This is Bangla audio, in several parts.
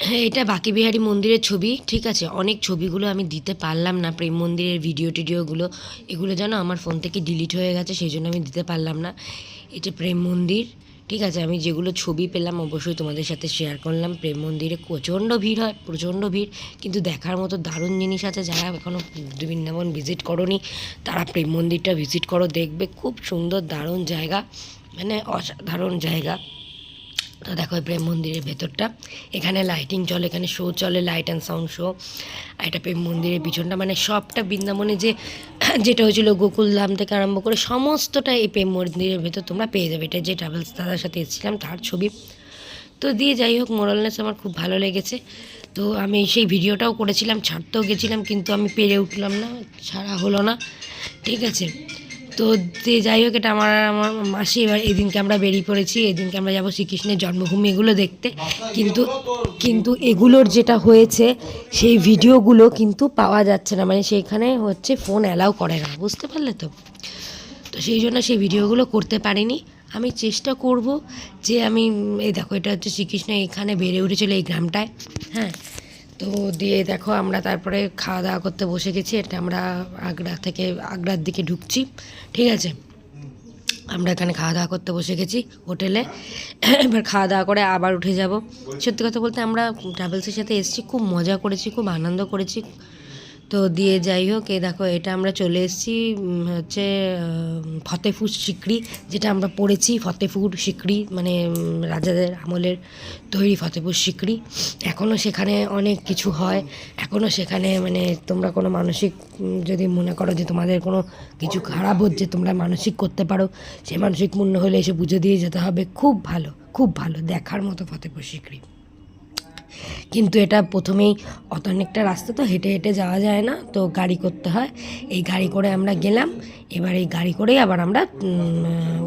হ্যাঁ, এটা বাঁকেবিহারী মন্দিরের ছবি, ঠিক আছে। অনেক ছবিগুলো আমি দিতে পারলাম না, প্রেম মন্দিরের ভিডিও টিডিওগুলো, এগুলো যেন আমার ফোন থেকে ডিলিট হয়ে গেছে, সেই জন্য আমি দিতে পারলাম না। এটা প্রেম মন্দির, ঠিক আছে। আমি যেগুলো ছবি পেলাম অবশ্যই তোমাদের সাথে শেয়ার করলাম। প্রেম মন্দিরে প্রচণ্ড ভিড় হয়, প্রচণ্ড ভিড়, কিন্তু দেখার মতো দারুণ জিনিস আছে। যারা এখনও বৃন্দাবন ভিজিট করোনি তারা প্রেম মন্দিরটা ভিজিট করো, দেখবে খুব সুন্দর দারুণ জায়গা, মানে অসাধারণ জায়গা। তো দেখো প্রেম মন্দিরের ভেতরটা, এখানে লাইটিং চলে, এখানে শো চলে, লাইট অ্যান্ড সাউন্ড শো। আর এটা প্রেম মন্দিরের পিছনটা, মানে সবটা বৃন্দাবনে যে যেটা হয়েছিল গোকুলধাম থেকে আরম্ভ করে সমস্তটা এই প্রেম মন্দিরের ভেতর তোমরা পেয়ে যাবে। এটা যে ট্রাভেলস দাদার সাথে এসেছিলাম তার ছবি। তো দিয়ে যাই হোক, মোরালনেস আমার খুব ভালো লেগেছে। তো আমি সেই ভিডিওটাও করেছিলাম, ছাড়তেও গেছিলাম, কিন্তু আমি পেরে উঠলাম না, ছাড়া হলো না, ঠিক আছে। তো যাই হোক, এটা আমার আমার মাসি, এবার এদিনকে আমরা বেরিয়ে পড়েছি, এদিনকে আমরা যাবো শ্রীকৃষ্ণের জন্মভূমি এগুলো দেখতে। কিন্তু কিন্তু এগুলোর যেটা হয়েছে সেই ভিডিওগুলো কিন্তু পাওয়া যাচ্ছে না, মানে সেইখানে হচ্ছে ফোন অ্যালাউ করে না, বুঝতে পারলে তো। তো সেই জন্য সেই ভিডিওগুলো করতে পারিনি। আমি চেষ্টা করব যে আমি, এই দেখো এটা হচ্ছে শ্রীকৃষ্ণ এখানে বেড়ে উঠেছিল এই গ্রামটায়, হ্যাঁ। তো দিয়ে দেখো আমরা তারপরে খাওয়া দাওয়া করতে বসে গেছি। এটা আমরা আগ্রার দিকে ঢুকছি, ঠিক আছে। আমরা এখানে খাওয়া দাওয়া করতে বসে গেছি হোটেলে। এবার খাওয়া দাওয়া করে আবার উঠে যাব। সত্যি কথা বলতে আমরা ট্রাভেলসের সাথে এসেছি, খুব মজা করেছি, খুব আনন্দ করেছি। তো দিয়ে যাই হোক, এই দেখো এটা আমরা চলে এসেছি হচ্ছে ফতেপুর সিকরি, যেটা আমরা পড়েছি। ফতেপুর সিকরি মানে রাজাদের আমলের তৈরি ফতেপুর সিকরি। এখনও সেখানে অনেক কিছু হয়, এখনও সেখানে মানে তোমরা কোনো মানসিক যদি মনে করো যে তোমাদের কোনো কিছু খারাপ হচ্ছে, তোমরা মানসিক করতে পারো, সেই মানসিক মূল্য হলে এসে পুজো দিয়ে যেতে হবে। খুব ভালো, খুব ভালো, দেখার মতো ফতেপুর সিকরি। কিন্তু এটা প্রথমেই অনেকটা রাস্তা, তো হেঁটে হেঁটে যাওয়া যায় না, তো গাড়ি করতে হয়। এই গাড়ি করে আমরা গেলাম। এবার এই গাড়ি করেই আবার আমরা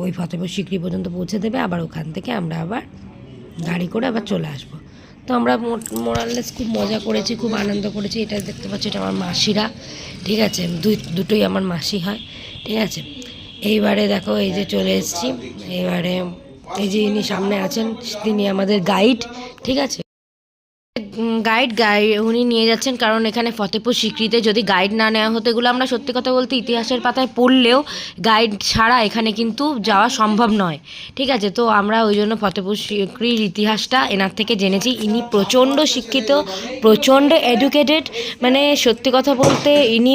ওই ফতেপুর সিকরি পর্যন্ত পৌঁছে দেবে, আবার ওখান থেকে আমরা আবার গাড়ি করে আবার চলে আসবো। তো আমরা মোরাললেস খুব মজা করেছি, খুব আনন্দ করেছি। এটা দেখতে পাচ্ছি, এটা আমার মাসিরা, ঠিক আছে। দুটোই আমার মাসি হয়, ঠিক আছে। এইবারে দেখো এই যে চলে এসেছি। এবারে এই যে ইনি সামনে আছেন, তিনি আমাদের গাইড, ঠিক আছে। গাইড উনি নিয়ে যাচ্ছেন, কারণ এখানে ফতেপুর সিকরিতে যদি গাইড না নেওয়া হতো, এগুলো আমরা সত্যি কথা বলতে ইতিহাসের পাতায় পড়লেও গাইড ছাড়া এখানে কিন্তু যাওয়া সম্ভব নয়, ঠিক আছে। তো আমরা ওই জন্য ফতেপুর সিকরির ইতিহাসটা এনার থেকে জেনেছি। ইনি প্রচণ্ড শিক্ষিত, প্রচণ্ড এডুকেটেড, মানে সত্যি কথা বলতে ইনি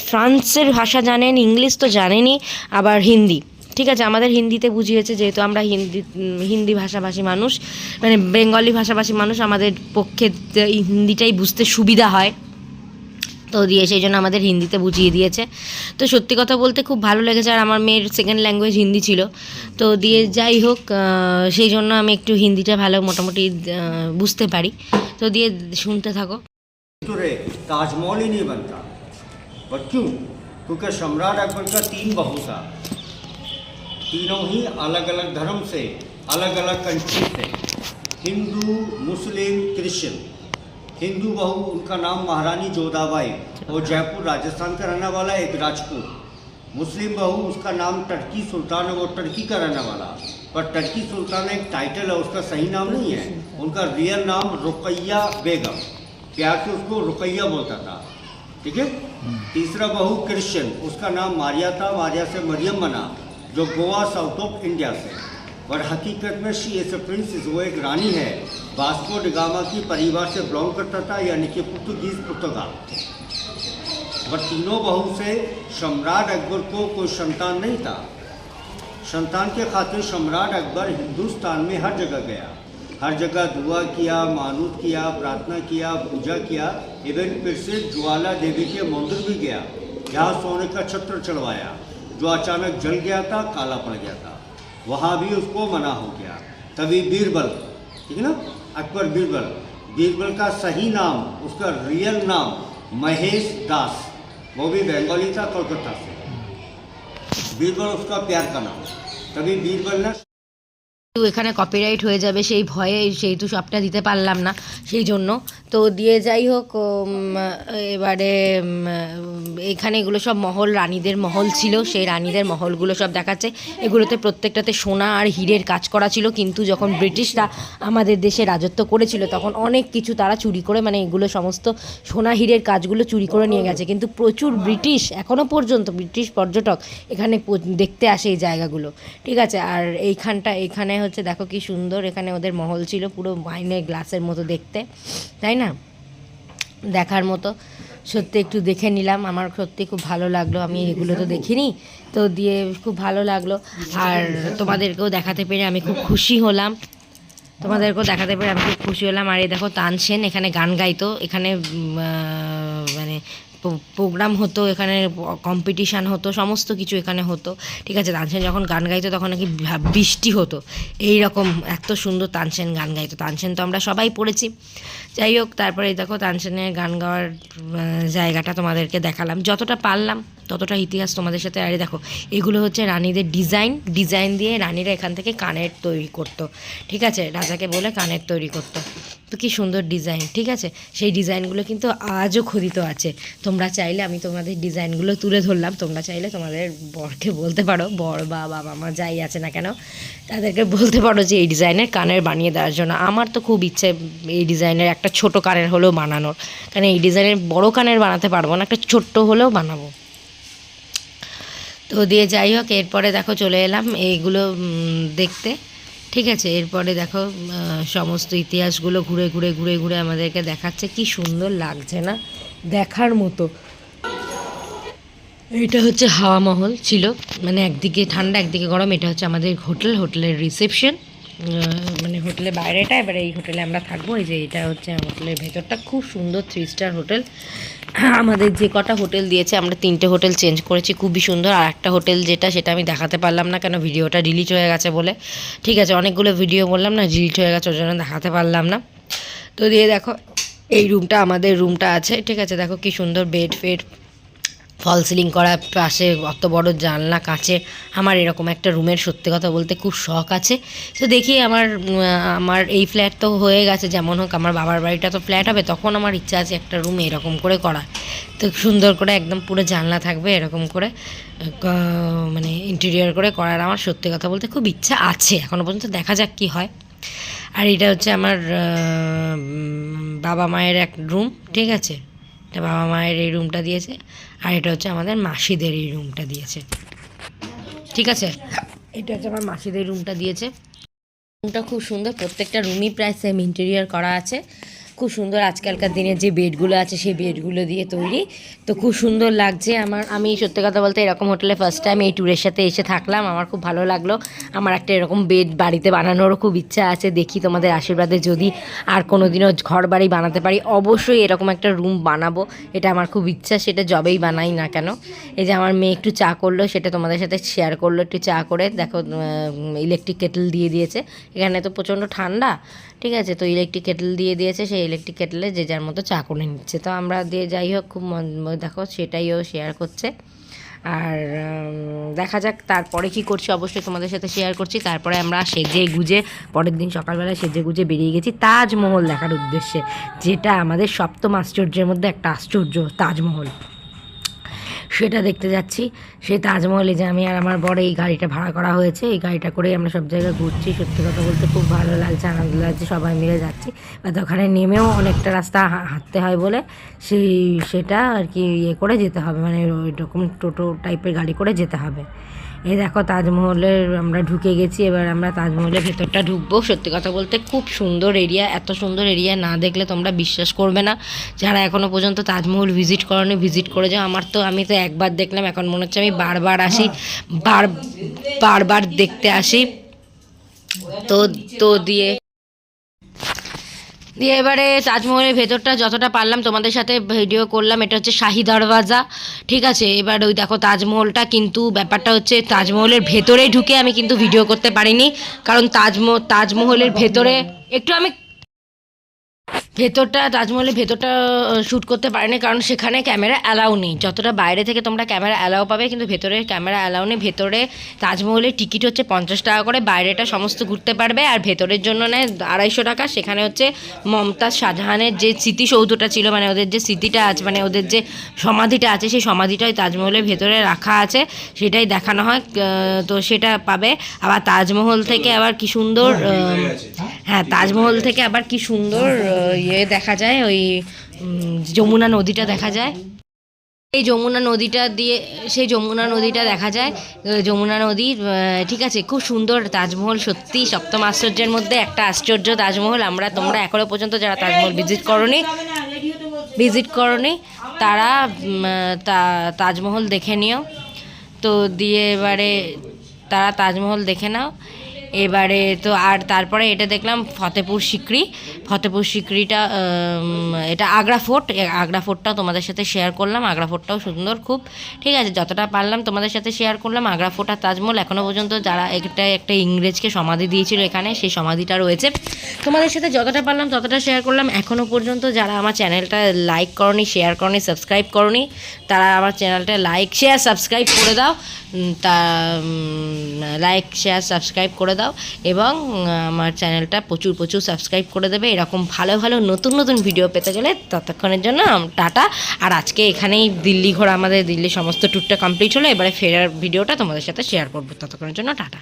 ফ্রান্সের ভাষা জানেন, ইংলিশ তো জানেনই, আবার হিন্দি, ঠিক আছে। আমাদের হিন্দিতে বুঝিয়েছে, যেহেতু আমরা হিন্দি ভাষাভাষী মানুষ, মানে বেঙ্গলি ভাষাভাষী মানুষ, আমাদের পক্ষে হিন্দিটাই বুঝতে সুবিধা হয়। তো দিয়ে সেই জন্য আমাদের হিন্দিতে বুঝিয়ে দিয়েছে। তো সত্যি কথা বলতে খুব ভালো লেগেছে। আর আমার মেয়ের সেকেন্ড ল্যাঙ্গুয়েজ হিন্দি ছিল, তো দিয়ে যাই হোক সেই জন্য আমি একটু হিন্দিটা ভালো মোটামুটি বুঝতে পারি। তো দিয়ে শুনতে থাকো। ताजमहल ही नहीं बनता, पर क्यों? क्योंकि सम्राट अकबर का 3 बहू था, तीनों ही अलग अलग धर्म से, अलग अलग कंट्री से, हिंदू, मुस्लिम, क्रिश्चियन। हिंदू बहू, उनका नाम महारानी जोधाबाई, और जयपुर राजस्थान का रहने वाला, एक राजपूत। मुस्लिम बहू, उसका नाम टर्की सुल्तान है, वो टर्की का रहने वाला, पर टर्की सुल्तान एक टाइटल है, उसका सही नाम नहीं है। उनका रियल नाम रुकैया बेगम, प्यार से उसको रुकैया बोलता था, ठीक है। तीसरा बहू क्रिश्चियन, उसका नाम मारिया था, मारिया से मरियम बना, जो गोवा साउथ ऑफ इंडिया से। और हकीकत में शी एस ए प्रिंसेस, वो एक रानी है, वास्को डी गामा की परिवार से बिलोंग करता था, यानी कि पुर्तगाल। और तीनों बहू से सम्राट अकबर को कोई संतान नहीं था। संतान के खातिर सम्राट अकबर हिंदुस्तान में हर जगह गया, हर जगह दुआ किया, मानूत किया, प्रार्थना किया, पूजा किया। इवन फिर से ज्वाला देवी के मंदिर भी गया, जहाँ सोने का छत्र चढ़वाया, जो अचानक जल गया था, काला पड़ गया था, वहाँ भी उसको मना हो गया। तभी बीरबल, ठीक है ना, अकबर बीरबल, बीरबल का सही नाम, उसका रियल नाम महेश दास, वो भी बंगाली था, कोलकाता से। बीरबल उसका प्यार का नाम। तभी बीरबल ने তো এখানে কপিরাইট হয়ে যাবে সেই ভয়ে সেহেতু সবটা দিতে পারলাম না, সেই জন্য তো দিয়ে যাই হোক। এবারে এখানে এগুলো সব মহল, রানীদের মহল ছিল, সেই রানীদের মহলগুলো সব দেখাচ্ছে। এগুলোতে প্রত্যেকটাতে সোনা আর হীরের কাজ করা ছিল, কিন্তু যখন ব্রিটিশরা আমাদের দেশে রাজত্ব করেছিল তখন অনেক কিছু তারা চুরি করে, মানে এগুলো সমস্ত সোনা হীরের কাজগুলো চুরি করে নিয়ে গেছে। কিন্তু প্রচুর ব্রিটিশ, এখনও পর্যন্ত ব্রিটিশ পর্যটক এখানে দেখতে আসে এই জায়গাগুলো, ঠিক আছে। আর এইখানে হচ্ছে দেখো কি সুন্দর, এখানে ওদের মহল ছিল, পুরো ওয়াইনের গ্লাসের মতো দেখতে, তাই না, দেখার মতো। সত্যি একটু দেখে নিলাম, আমার সত্যি খুব ভালো লাগলো, আমি এগুলো তো দেখিনি, তো দিয়ে খুব ভালো লাগলো। আর তোমাদেরকেও দেখাতে পেরে আমি খুব খুশি হলাম, আর এই দেখো তানসেন এখানে গান গাইতো, এখানে মানে প্রোগ্রাম হতো, এখানে কম্পিটিশান হতো, সমস্ত কিছু এখানে হতো, ঠিক আছে। তানসেন যখন গান গাইতো তখন নাকি বৃষ্টি হতো, এই রকম এত সুন্দর তানসেন গান গাইতো। তানসেন তো আমরা সবাই পড়েছি। যাই হোক, তারপরে দেখো তানসেনের গান গাওয়ার জায়গাটা তোমাদেরকে দেখালাম, যতটা পারলাম ততটা ইতিহাস তোমাদের সাথে। আরে দেখো, এগুলো হচ্ছে রানীদের ডিজাইন দিয়ে রানীরা এখান থেকে কানের তৈরি করতো, ঠিক আছে, রাজাকে বলে কানের তৈরি করতো। তো কী সুন্দর ডিজাইন, ঠিক আছে। সেই ডিজাইনগুলো কিন্তু আজও খোদিত আছে। তোমরা চাইলে, আমি তোমাদের ডিজাইনগুলো তুলে ধরলাম, তোমরা চাইলে তোমাদের বরকে বলতে পারো, বর বা বাবা মা যাই আছে না কেন, তাদেরকে বলতে পারো যে এই ডিজাইনের কানের বানিয়ে দেওয়ার জন্য। আমার তো খুব ইচ্ছে এই ডিজাইনের একটা ছোট কানের হলেও বানানোর, কারণ এই ডিজাইনের বড় কানের বানাতে পারবো না, একটা ছোট্ট হলেও বানাবো। তো দিয়ে যাই হোক, এরপরে দেখো চলে এলাম এইগুলো দেখতে, ঠিক আছে। এরপরে দেখো সমস্ত ইতিহাসগুলো ঘুরে ঘুরে আমাদেরকে দেখাচ্ছে, কি সুন্দর লাগছে না, দেখার মতো। এটা হচ্ছে হাওয়া মহল ছিল, মানে একদিকে ঠান্ডা একদিকে গরম। এটা হচ্ছে আমাদের হোটেলের রিসেপশন, মানে হোটেলের বাইরেটা, এবারে এই হোটেলে আমরা থাকবো। এই যে এটা হচ্ছে হোটেলের ভেতরটা, খুব সুন্দর 3 স্টার হোটেল। আমাদের যে কটা হোটেল দিয়েছে আমরা 3টে হোটেল চেঞ্জ করেছি, খুবই সুন্দর। আর একটা হোটেল সেটা আমি দেখাতে পারলাম না, কেন ভিডিওটা ডিলিট হয়ে গেছে বলে, ঠিক আছে। অনেকগুলো ভিডিও বললাম না, ডিলিট হয়ে গেছে, ওর জন্য দেখাতে পারলাম না। তো দিয়ে দেখো এই রুমটা, আমাদের রুমটা আছে, ঠিক আছে। দেখো কি সুন্দর বেড ফেড, ফল সিলিং করা, পাশে অত বড় জানলা কাচে। আমার এরকম একটা রুমের সত্যি কথা বলতে খুব শখ আছে। তো দেখি আমার এই ফ্ল্যাট তো হয়ে গেছে, যেমন হোক আমার বাবার বাড়িটা তো ফ্ল্যাট হবে, তখন আমার ইচ্ছা আছে একটা রুম এরকম করে করা, তো সুন্দর করে একদম পুরো জানলা থাকবে এরকম করে, মানে ইন্টেরিয়র করে করার আমার সত্যি কথা বলতে খুব ইচ্ছা আছে, এখনও পর্যন্ত দেখা যাক কী হয়। আর এটা হচ্ছে আমার বাবা মায়ের এক রুম, ঠিক আছে, এটা বাবা মায়ের এই রুমটা দিয়েছে। আর এটা হচ্ছে আমাদের মাসিদের এই রুমটা দিয়েছে, ঠিক আছে। এটা হচ্ছে আমার মাসিদের রুমটা দিয়েছে। রুমটা খুব সুন্দর, প্রত্যেকটা রুমই প্রায় সেম ইন্টেরিয়র করা আছে, খুব সুন্দর। আজকালকার দিনে যে বেডগুলো আছে সেই বেডগুলো দিয়ে তৈরি, তো খুব সুন্দর লাগছে আমার। আমি সত্যি কথা বলতে এরকম হোটেলে ফার্স্ট টাইম এই ট্যুরের সাথে এসে থাকলাম, আমার খুব ভালো লাগলো। আমার একটা এরকম বেড বাড়িতে বানানোরও খুব ইচ্ছা আছে, দেখি তোমাদের আশীর্বাদে যদি আর কোনো দিনও ঘর বাড়ি বানাতে পারি অবশ্যই এরকম একটা রুম বানাবো, এটা আমার খুব ইচ্ছা, সেটা যবেই বানাই না কেন। এই যে আমার মেয়ে একটু চা করলো, সেটা তোমাদের সাথে শেয়ার করলো, একটু চা করে দেখো ইলেকট্রিক কেটল দিয়ে দিয়েছে, এখানে তো প্রচণ্ড ঠান্ডা, ঠিক আছে, তো ইলেকট্রিক কেটল দিয়ে দিয়েছে, সেই ইলেকট্রিক কেটলে যে যার মতো চা করে নিচ্ছে। তো আমরা দিয়ে যাই হোক খুব দেখো সেটাইও শেয়ার করছে। আর দেখা যাক তারপরে কি করছি, অবশ্যই তোমাদের সাথে শেয়ার করছি। তারপরে আমরা সেজে গুজে পরের দিন সকালবেলা সেজে গুজে বেরিয়ে গেছি তাজমহল দেখার উদ্দেশ্যে, যেটা আমাদের সপ্তম আশ্চর্যের মধ্যে একটা আশ্চর্য তাজমহল, সেটা দেখতে যাচ্ছি। সেই তাজমহলে যে আমি আর আমার বড় এই গাড়িটা ভাড়া করা হয়েছে, এই গাড়িটা করেই আমরা সব জায়গায় ঘুরছি। সত্যি কথা বলতে খুব ভালো লাগছে, আনন্দ লাগছে, সবাই মিলে যাচ্ছি। বাট ওখানে নেমেও অনেকটা রাস্তা হাঁটতে হয় বলে সেটা আর কি ইয়ে করে যেতে হবে, মানে ওই রকম টোটো টাইপের গাড়ি করে যেতে হবে। এই দেখো তাজমহলের আমরা ঢুকে গেছি, এবার আমরা তাজমহলের ভেতরটা ঢুকবো। সত্যি কথা বলতে খুব সুন্দর এরিয়া, এত সুন্দর এরিয়া না দেখলে তোমরা বিশ্বাস করবে না। যারা এখনও পর্যন্ত তাজমহল ভিজিট করনি ভিজিট করে যাও। আমি তো একবার দেখলাম, এখন মনে হচ্ছে আমি বারবার আসি, বারবার দেখতে আসি। তো দিয়ে এবারে তাজমহলের ভেতরটা যতটা পারলাম তোমাদের সাথে ভিডিও করলাম। এটা হচ্ছে শাহি দরওয়াজা, ঠিক আছে। এবার ওই দেখো তাজমহলটা, কিন্তু ব্যাপারটা হচ্ছে তাজমহলের ভেতরে ঢুকে আমি কিন্তু ভিডিও করতে পারিনি, কারণ তাজমহলের ভেতরে ভেতরটা তাজমহলের ভেতরটা শ্যুট করতে পারিনি, কারণ সেখানে ক্যামেরা অ্যালাউ নেই। যতটা বাইরে থেকে তোমরা ক্যামেরা অ্যালাউ পাবে, কিন্তু ভেতরে ক্যামেরা অ্যালাউ নেই। ভেতরে তাজমহলের টিকিট হচ্ছে 50 টাকা করে, বাইরেটা সমস্ত ঘুরতে পারবে। আর ভেতরের জন্য নেয় 250 টাকা। সেখানে হচ্ছে মমতাজ শাহজাহানের যে স্মৃতিসৌধটা ছিল, মানে ওদের যে স্মৃতিটা আছে, মানে ওদের যে সমাধিটা আছে, সেই সমাধিটাই তাজমহলের ভেতরে রাখা আছে, সেটাই দেখানো হয়। তো সেটা পাবে। আবার তাজমহল থেকে আবার কি সুন্দর, হ্যাঁ তাজমহল থেকে আবার কি সুন্দর ইয়ে দেখা যায়, ওই যমুনা নদীটা দেখা যায়। এই যমুনা নদীটা দিয়ে, সেই যমুনা নদীটা দেখা যায়, যমুনা নদী, ঠিক আছে। খুব সুন্দর তাজমহল, সত্যি সপ্তম আশ্চর্যের মধ্যে একটা আশ্চর্য তাজমহল। তোমরা এখনো পর্যন্ত যারা তাজমহল ভিজিট করনি তারা তাজমহল দেখে নিও। তো দিয়ে এবারে তারা তাজমহল দেখে নাও। এবারে তো আর তারপরে এটা দেখলাম ফতেপুর সিকরিটা, এটা আগ্রা ফোর্টটাও তোমাদের সাথে শেয়ার করলাম। আগ্রা ফোর্টটাও সুন্দর খুব, ঠিক আছে। যতটা পারলাম তোমাদের সাথে শেয়ার করলাম। আগ্রা ফোর্ট আর তাজমহল এখনও পর্যন্ত যারা একটা ইংরেজকে সমাধি দিয়েছিল এখানে, সেই সমাধিটা রয়েছে। তোমাদের সাথে যতটা পারলাম ততটা শেয়ার করলাম। এখনও পর্যন্ত যারা আমার চ্যানেলটা লাইক করনি, শেয়ার করনি, সাবস্ক্রাইব করনি, তারা আমার চ্যানেলটা লাইক শেয়ার সাবস্ক্রাইব করে দাও। লাইক শেয়ার সাবস্ক্রাইব করে দাও এবং আমার চ্যানেলটা প্রচুর সাবস্ক্রাইব করে দেবে। এরকম ভালো নতুন ভিডিও পেতে গেলে ততক্ষণের জন্য টাটা। আর আজকে এখানেই দিল্লি ঘোরা, আমাদের দিল্লি সমস্ত ট্যুরটা কমপ্লিট হলো। এবারে ফেরার ভিডিওটা তোমাদের সাথে শেয়ার করবো। ততক্ষণের জন্য টাটা।